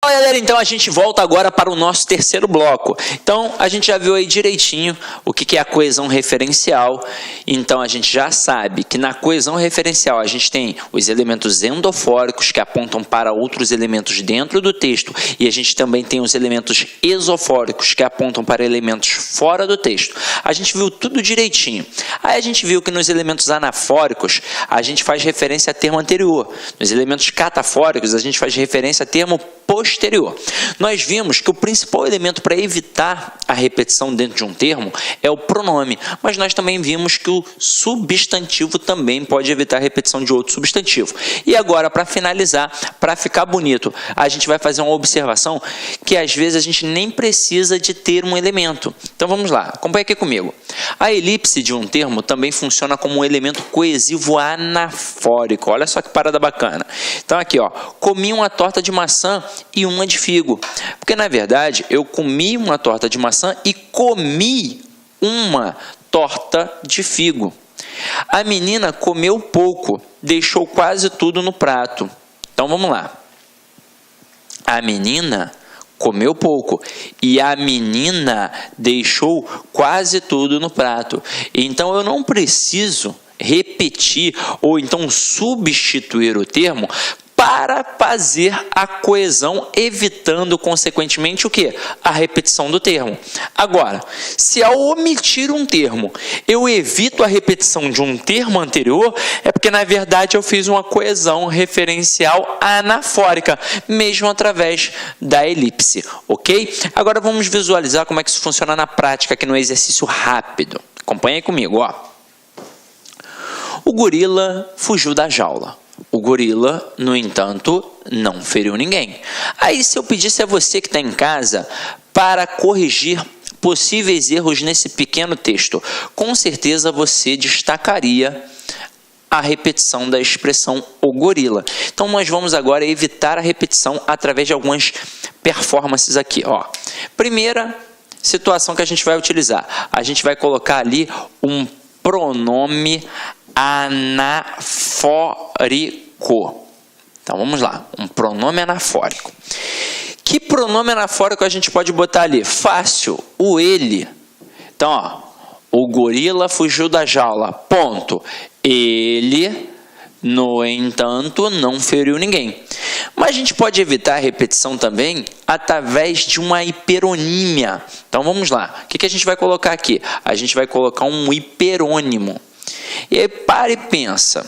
Fala galera, então a gente volta agora para o nosso terceiro bloco. Então a gente já viu aí direitinho o que é a coesão referencial. Então a gente já sabe que na coesão referencial a gente tem os elementos endofóricos que apontam para outros elementos dentro do texto e a gente também tem os elementos esofóricos que apontam para elementos fora do texto. A gente viu tudo direitinho. Aí a gente viu que nos elementos anafóricos a gente faz referência a termo anterior. Nos elementos catafóricos a gente faz referência a termo posterior. Nós vimos que o principal elemento para evitar a repetição dentro de um termo é o pronome, mas nós também vimos que o substantivo também pode evitar a repetição de outro substantivo. E agora, para finalizar, para ficar bonito, a gente vai fazer uma observação que às vezes a gente nem precisa de ter um elemento. Então vamos lá, acompanha aqui comigo. A elipse de um termo também funciona como um elemento coesivo anafórico. Olha só que parada bacana. Então aqui, ó, comi uma torta de maçã e uma de figo. Porque na verdade eu comi uma torta de maçã e comi uma torta de figo. A menina comeu pouco, deixou quase tudo no prato. Então vamos lá. A menina comeu pouco e a menina deixou quase tudo no prato. Então eu não preciso repetir ou então substituir o termo para fazer a coesão, evitando consequentemente o quê? A repetição do termo. Agora, se ao omitir um termo eu evito a repetição de um termo anterior, é porque na verdade eu fiz uma coesão referencial anafórica, mesmo através da elipse, ok? Agora vamos visualizar como é que isso funciona na prática aqui no exercício rápido. Acompanhe aí comigo, ó. O gorila fugiu da jaula. O gorila, no entanto, não feriu ninguém. Aí, se eu pedisse a você que está em casa para corrigir possíveis erros nesse pequeno texto, com certeza você destacaria a repetição da expressão o gorila. Então, nós vamos agora evitar a repetição através de algumas performances aqui. Ó. Primeira situação que a gente vai utilizar. A gente vai colocar ali um pronome anafórico. Então vamos lá, um pronome anafórico. Que pronome anafórico a gente pode botar ali? Fácil, o ele. Então, ó, o gorila fugiu da jaula, ponto. Ele, no entanto, não feriu ninguém. Mas a gente pode evitar a repetição também através de uma hiperonímia. Então vamos lá, o que a gente vai colocar aqui? A gente vai colocar um hiperônimo. E aí para e pensa,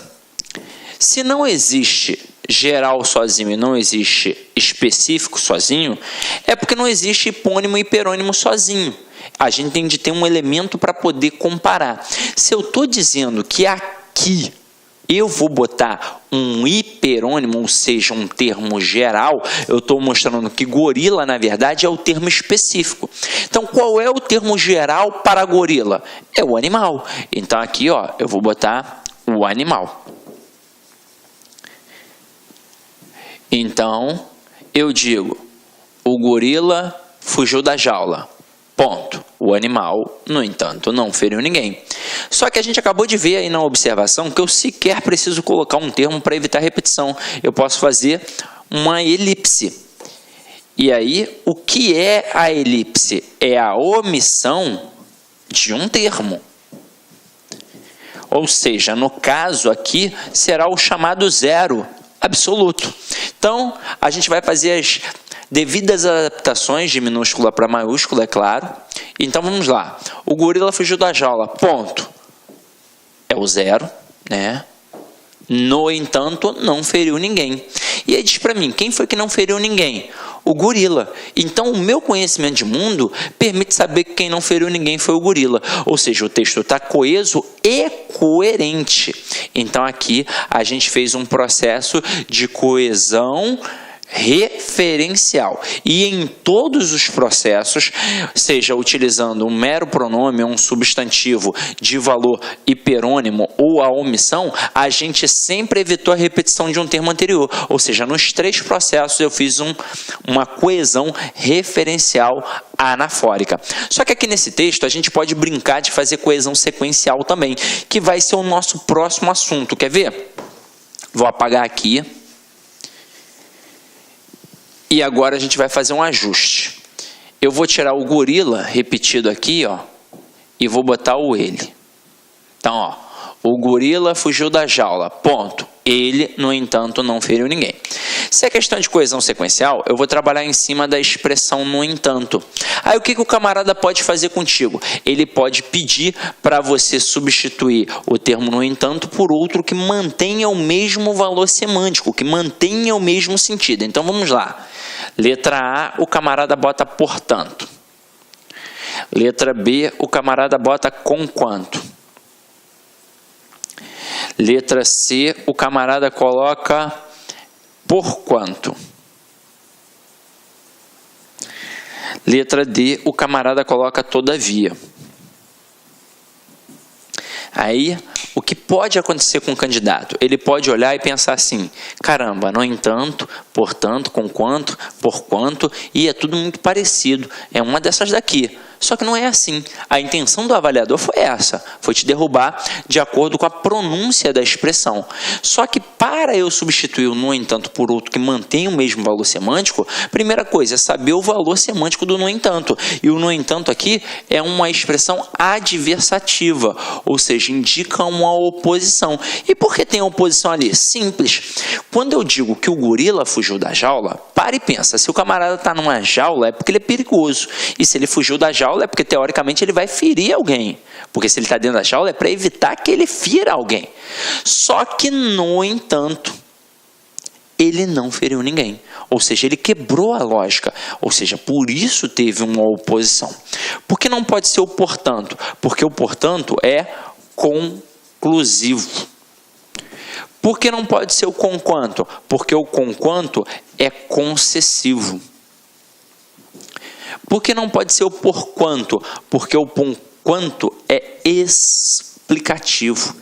se não existe geral sozinho e não existe específico sozinho, é porque não existe hipônimo e hiperônimo sozinho. A gente tem de ter um elemento para poder comparar. Se eu estou dizendo que aqui eu vou botar um hiperônimo, ou seja, um termo geral, eu estou mostrando que gorila, na verdade, é o termo específico. Então, qual é o termo geral para gorila? É o animal. Então, aqui, ó, eu vou botar o animal. Então, eu digo, o gorila fugiu da jaula. Ponto. O animal, no entanto, não feriu ninguém. Só que a gente acabou de ver aí na observação que eu sequer preciso colocar um termo para evitar repetição. Eu posso fazer uma elipse. E aí, o que é a elipse? É a omissão de um termo. Ou seja, no caso aqui, será o chamado zero absoluto. Então, a gente vai fazer as devidas adaptações de minúscula para maiúscula, é claro. Então, vamos lá. O gorila fugiu da jaula, ponto. É o zero, né? No entanto, não feriu ninguém. E aí diz para mim, quem foi que não feriu ninguém? O gorila. Então, o meu conhecimento de mundo permite saber que quem não feriu ninguém foi o gorila. Ou seja, o texto está coeso e coerente. Então, aqui a gente fez um processo de coesão referencial. E em todos os processos, seja utilizando um mero pronome ou um substantivo de valor hiperônimo ou a omissão, a gente sempre evitou a repetição de um termo anterior. Ou seja, nos três processos eu fiz uma coesão referencial anafórica. Só que aqui nesse texto a gente pode brincar de fazer coesão sequencial também, que vai ser o nosso próximo assunto. Quer ver? Vou apagar aqui. E agora a gente vai fazer um ajuste. Eu vou tirar o gorila repetido aqui, ó, e vou botar o ele. Então, ó, o gorila fugiu da jaula, ponto. Ele, no entanto, não feriu ninguém. Se é questão de coesão sequencial, eu vou trabalhar em cima da expressão no entanto. Aí o que o camarada pode fazer contigo? Ele pode pedir para você substituir o termo no entanto por outro que mantenha o mesmo valor semântico, que mantenha o mesmo sentido. Então vamos lá. Letra A, o camarada bota portanto. Letra B, o camarada bota conquanto. Letra C, o camarada coloca porquanto. Letra D, o camarada coloca todavia. Aí, o que pode acontecer com o candidato? Ele pode olhar e pensar assim, caramba, no entanto, portanto, conquanto, porquanto, e é tudo muito parecido. É uma dessas daqui. Só que não é assim. A intenção do avaliador foi essa, foi te derrubar de acordo com a pronúncia da expressão. Só que para eu substituir o no entanto por outro que mantém o mesmo valor semântico, primeira coisa é saber o valor semântico do no entanto. E o no entanto aqui é uma expressão adversativa, ou seja, indica uma oposição. E por que tem oposição ali? Simples. Quando eu digo que o gorila fugiu da jaula, para e pensa, se o camarada está numa jaula é porque ele é perigoso. E se ele fugiu da jaula é porque, teoricamente, ele vai ferir alguém. Porque se ele está dentro da jaula é para evitar que ele fira alguém. Só que, no entanto, ele não feriu ninguém. Ou seja, ele quebrou a lógica. Ou seja, por isso teve uma oposição. Por que não pode ser o portanto? Porque o portanto é conclusivo. Por que não pode ser o conquanto? Porque o conquanto é concessivo. Por que não pode ser o porquanto? Porque o porquanto é explicativo.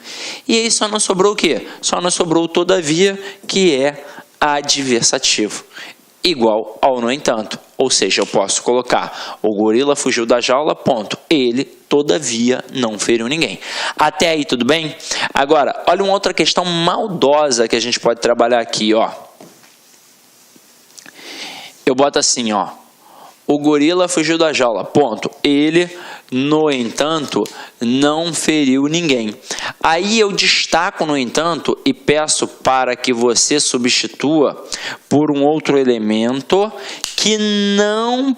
E aí só não sobrou o quê? Só não sobrou o todavia, que é adversativo. Igual ao no entanto. Ou seja, eu posso colocar o gorila fugiu da jaula, ponto. Ele, todavia, não feriu ninguém. Até aí, tudo bem? Agora, olha uma outra questão maldosa que a gente pode trabalhar aqui, ó. Eu boto assim, ó. O gorila fugiu da jaula, ponto. Ele, no entanto, não feriu ninguém. Aí eu destaco, no entanto, e peço para que você substitua por um outro elemento que não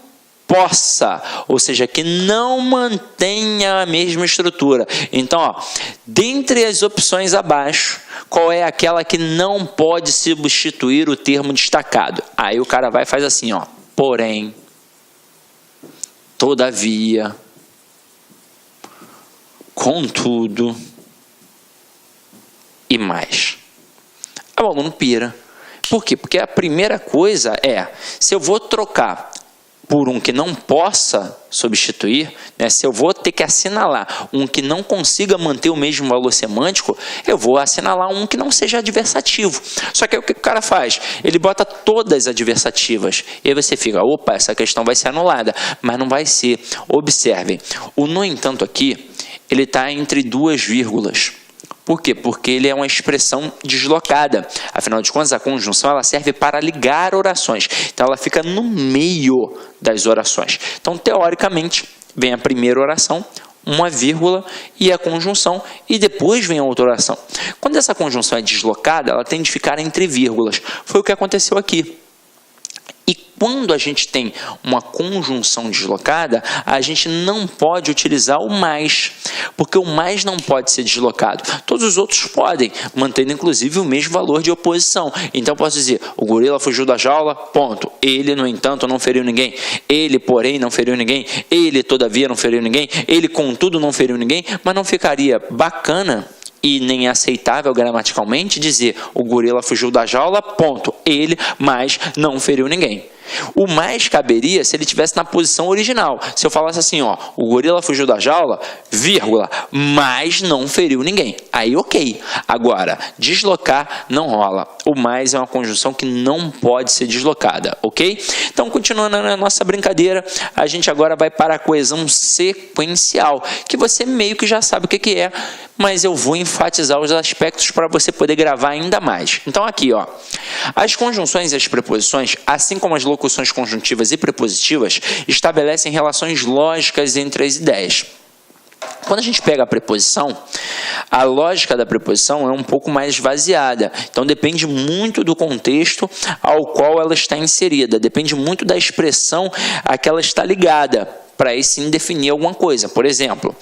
possa, ou seja, que não mantenha a mesma estrutura. Então, ó, dentre as opções abaixo, qual é aquela que não pode substituir o termo destacado? Aí o cara vai e faz assim, ó, porém, todavia, contudo e mais. O aluno pira. Por quê? Porque a primeira coisa é, se eu vou trocar por um que não possa substituir, né, se eu vou ter que assinalar um que não consiga manter o mesmo valor semântico, eu vou assinalar um que não seja adversativo. Só que aí o que o cara faz? Ele bota todas adversativas. E aí você fica, opa, essa questão vai ser anulada. Mas não vai ser. Observem, o no entanto aqui, ele está entre duas vírgulas. Por quê? Porque ele é uma expressão deslocada. Afinal de contas, a conjunção ela serve para ligar orações. Então, ela fica no meio das orações. Então, teoricamente, vem a primeira oração, uma vírgula e a conjunção, e depois vem a outra oração. Quando essa conjunção é deslocada, ela tem de ficar entre vírgulas. Foi o que aconteceu aqui. E quando a gente tem uma conjunção deslocada, a gente não pode utilizar o mais, porque o mais não pode ser deslocado. Todos os outros podem, mantendo inclusive o mesmo valor de oposição. Então, posso dizer, o gorila fugiu da jaula, ponto. Ele, no entanto, não feriu ninguém. Ele, porém, não feriu ninguém. Ele, todavia, não feriu ninguém. Ele, contudo, não feriu ninguém. Mas não ficaria bacana e nem aceitável gramaticalmente dizer o gorila fugiu da jaula, ponto. Ele, mas não feriu ninguém. O mais caberia se ele estivesse na posição original. Se eu falasse assim, ó, o gorila fugiu da jaula, vírgula, mas não feriu ninguém. Aí, ok. Agora, deslocar não rola. O mais é uma conjunção que não pode ser deslocada, ok? Então, continuando na nossa brincadeira, a gente agora vai para a coesão sequencial, que você meio que já sabe o que é, mas eu vou enfatizar os aspectos para você poder gravar ainda mais. Então, aqui, ó, as conjunções e as preposições, assim como as locuções locuções conjuntivas e prepositivas estabelecem relações lógicas entre as ideias. Quando a gente pega a preposição, a lógica da preposição é um pouco mais esvaziada. Então, depende muito do contexto ao qual ela está inserida. Depende muito da expressão a que ela está ligada, para aí sim definir alguma coisa. Por exemplo,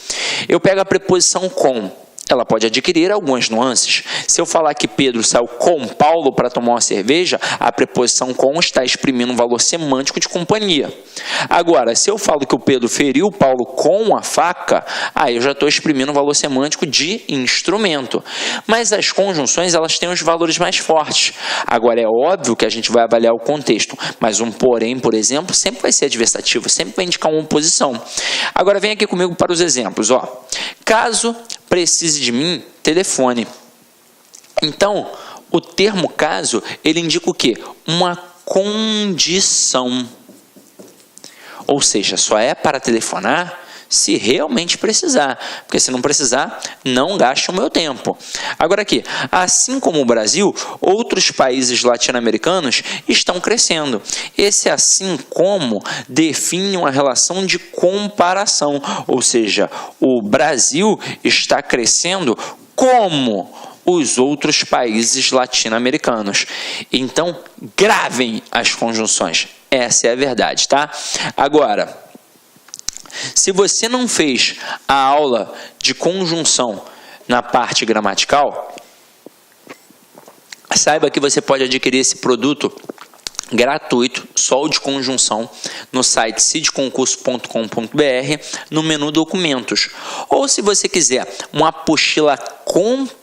eu pego a preposição com. Ela pode adquirir algumas nuances. Se eu falar que Pedro saiu com Paulo para tomar uma cerveja, a preposição com está exprimindo um valor semântico de companhia. Agora, se eu falo que o Pedro feriu Paulo com a faca, aí eu já estou exprimindo um valor semântico de instrumento. Mas as conjunções, elas têm os valores mais fortes. Agora, é óbvio que a gente vai avaliar o contexto, mas um porém, por exemplo, sempre vai ser adversativo, sempre vai indicar uma oposição. Agora, vem aqui comigo para os exemplos. Caso precise de mim, telefone. Então, o termo caso, ele indica o quê? Uma condição. Ou seja, só é para telefonar se realmente precisar, porque se não precisar, não gaste o meu tempo. Agora aqui, assim como o Brasil, outros países latino-americanos estão crescendo. Esse assim como define uma relação de comparação, ou seja, o Brasil está crescendo como os outros países latino-americanos. Então, gravem as conjunções. Essa é a verdade, tá? Agora, se você não fez a aula de conjunção na parte gramatical, saiba que você pode adquirir esse produto gratuito, só o de conjunção, no site cidconcurso.com.br, no menu documentos. Ou se você quiser uma apostila completa,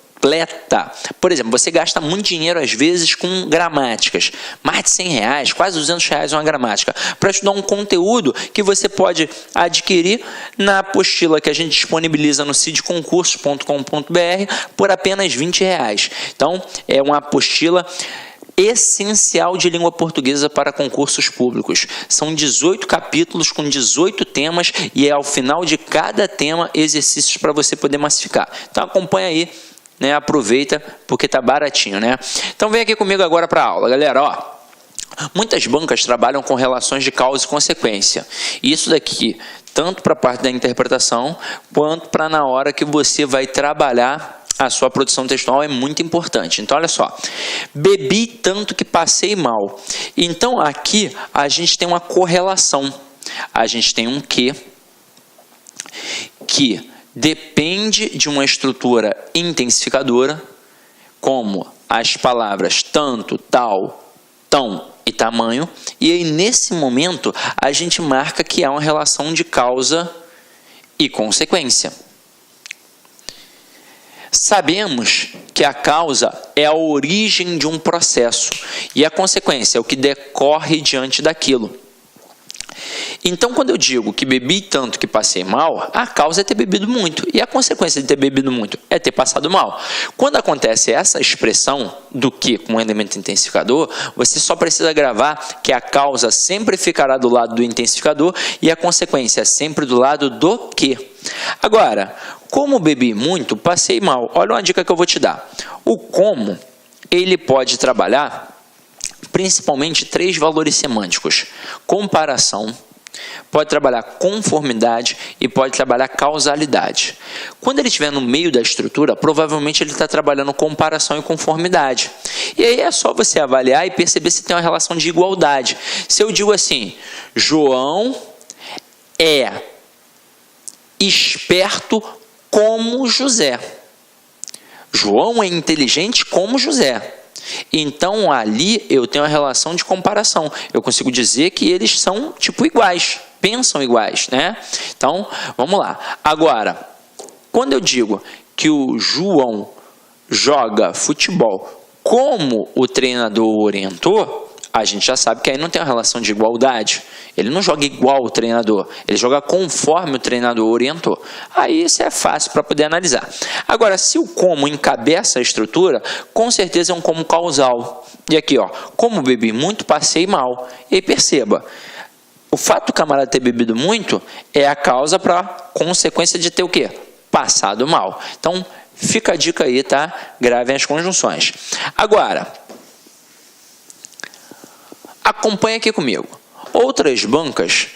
por exemplo, você gasta muito dinheiro às vezes com gramáticas, mais de R$100, quase R$200 uma gramática, para estudar um conteúdo que você pode adquirir na apostila que a gente disponibiliza no cidconcurso.com.br por apenas R$20. Então, é uma apostila essencial de língua portuguesa para concursos públicos. São 18 capítulos com 18 temas e é ao final de cada tema exercícios para você poder massificar. Então, acompanha aí. Aproveita porque tá baratinho, né? Então vem aqui comigo agora para a aula, galera. Muitas bancas trabalham com relações de causa e consequência. Isso daqui, tanto para a parte da interpretação, quanto para na hora que você vai trabalhar a sua produção textual, é muito importante. Então, olha só. Bebi tanto que passei mal. Então, aqui a gente tem uma correlação. A gente tem um que depende de uma estrutura intensificadora, como as palavras tanto, tal, tão e tamanho, e aí nesse momento a gente marca que há uma relação de causa e consequência. Sabemos que a causa é a origem de um processo e a consequência é o que decorre diante daquilo. Então, quando eu digo que bebi tanto que passei mal, a causa é ter bebido muito. E a consequência de ter bebido muito é ter passado mal. Quando acontece essa expressão do que com um elemento intensificador, você só precisa gravar que a causa sempre ficará do lado do intensificador e a consequência sempre do lado do que. Agora, como bebi muito, passei mal. Olha uma dica que eu vou te dar. O como, ele pode trabalhar principalmente 3 valores semânticos: comparação, pode trabalhar conformidade e pode trabalhar causalidade. Quando ele estiver no meio da estrutura, provavelmente ele está trabalhando comparação e conformidade. E aí é só você avaliar e perceber se tem uma relação de igualdade. Se eu digo assim, João é esperto como José. João é inteligente como José. Então, ali eu tenho uma relação de comparação. Eu consigo dizer que eles são, tipo, iguais, pensam iguais, né? Então, vamos lá. Agora, quando eu digo que o João joga futebol como o treinador orientou, a gente já sabe que aí não tem uma relação de igualdade. Ele não joga igual o treinador, ele joga conforme o treinador orientou. Aí isso é fácil para poder analisar. Agora, se o como encabeça a estrutura, com certeza é um como causal. E aqui, como bebi muito, passei mal. E aí perceba, o fato do camarada ter bebido muito é a causa para a consequência de ter o quê? Passado mal. Então, fica a dica aí, tá? Gravem as conjunções. Agora, Acompanhe aqui comigo. Outras bancas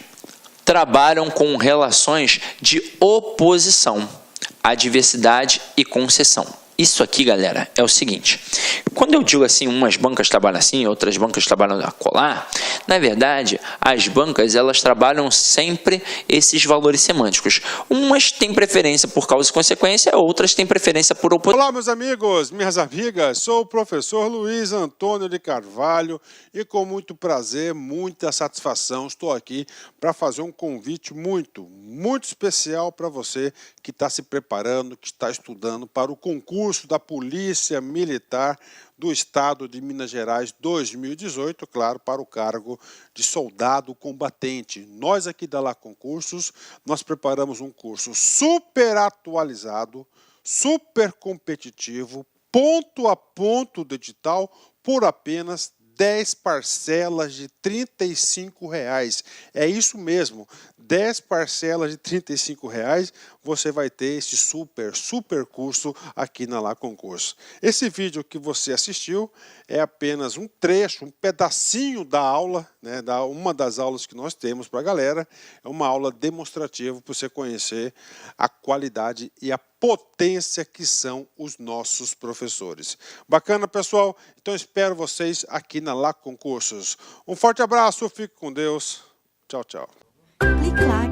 trabalham com relações de oposição, adversidade e concessão. Isso aqui, galera, é o seguinte. Quando eu digo assim, umas bancas trabalham assim, outras bancas trabalham acolá, na verdade, as bancas, elas trabalham sempre esses valores semânticos. Umas têm preferência por causa e consequência, outras têm preferência por oposição. Olá, meus amigos, minhas amigas, sou o professor Luiz Antônio de Carvalho e com muito prazer, muita satisfação, estou aqui para fazer um convite muito especial para você que está se preparando, que está estudando para o concurso da Polícia Militar do Estado de Minas Gerais 2018, claro, para o cargo de soldado combatente. Nós aqui da Lá Concursos, nós preparamos um curso super atualizado, super competitivo, ponto a ponto do edital, por apenas 10 parcelas de R$ 35,00. É isso mesmo, 10 parcelas de R$ 35,00, você vai ter esse super curso aqui na Lá Concurso. Esse vídeo que você assistiu é apenas um trecho, um pedacinho da aula, né, uma das aulas que nós temos para a galera. É uma aula demonstrativa para você conhecer a qualidade e a potência que são os nossos professores. Bacana, pessoal? Então espero vocês aqui na Lá Concursos. Um forte abraço, fique com Deus. Tchau, tchau. Clique lá.